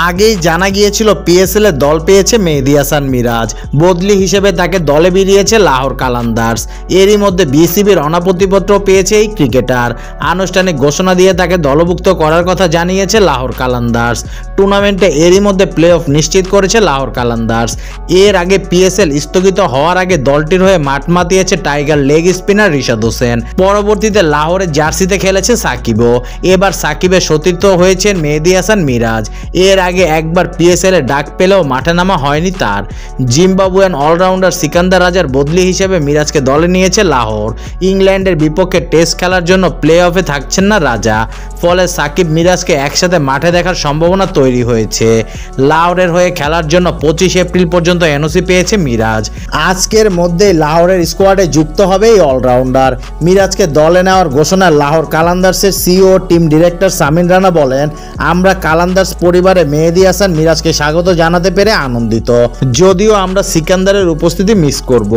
আগেই জানা গিয়েছিল পিএসএল এ দল পেয়েছে মেহেদী হাসান মিরাজ, বদলি হিসেবে তাকে দলে বেরিয়েছে লাহোর কালান্দার্স। এরই মধ্যে বিসিবির অনাপত্তিপত্র পেয়েছে এই ক্রিকেটার। আনুষ্ঠানিক ঘোষণা দিয়ে তাকে দলভুক্ত করার কথা জানিয়েছে লাহোর কালান্দার্স। টুর্নামেন্টে এরই মধ্যে প্লে অফ নিশ্চিত করেছে লাহোর কালান্দার্স। এর আগে পিএসএল স্থগিত হওয়ার আগে দলটির হয়ে মাঠ মাতিয়েছে tiger leg spinner Rishad Hossain. পরবর্তীতে লাহোরের জার্সিতে খেলেছে সাকিবও। এবার সাকিবের সতীর্থ হয়েছেন মেহেদী হাসান মিরাজ। এর আগে একবার পিএসএল এ ডাক পেলেও মাঠে নামা হয়নি তার। জিম্বাবুয়ান অলরাউন্ডার সিকান্দার রাজার বদলি হিসেবে মিরাজকে দলে নিয়েছে লাহোর। ইংল্যান্ডের বিপক্ষে টেস্ট খেলার জন্য প্লে অফে থাকছেন না রাজা, ফলে সাকিব মিরাজকে একসাথে মাঠে দেখার সম্ভাবনা তৈরি হয়েছে। লাহোরের হয়ে খেলার জন্য 25 এপ্রিল পর্যন্ত এনওসি পেয়েছে মিরাজ। আজকের মধ্যেই লাহোরের স্কোয়াডে যুক্ত হবে এই অলরাউন্ডার। মিরাজকে দলে নেওয়ার ঘোষণা লাহোর কালান্দার্সের CEO team director Samin Rana বলেন, আমরা কালান্দার্স পরিবারে মেহেদী হাসান মিরাজকে স্বাগত জানাতে পেরে আনন্দিত। যদিও আমরা সিকান্দারের উপস্থিতি মিস করব,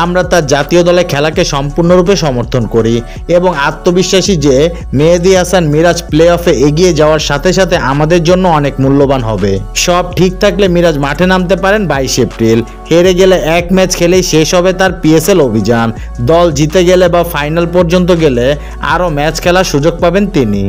আমরা তার জাতীয় দলে খেলাকে সম্পূর্ণরূপে সমর্থন করি এবং আত্মবিশ্বাসী যে মেহেদী হাসান মিরাজ প্লে অফে এগিয়ে যাওয়ার সাথে সাথে আমাদের জন্য অনেক মূল্যবান হবে। সব ঠিক থাকলে মিরাজ মাঠে নামতে পারেন 22 এপ্রিল। হেরে গেলে এক ম্যাচ খেলেই শেষ হবে তার পিএসএল অভিযান। দল জিতে গেলে বা ফাইনাল পর্যন্ত গেলে আরও ম্যাচ খেলার সুযোগ পাবেন তিনি।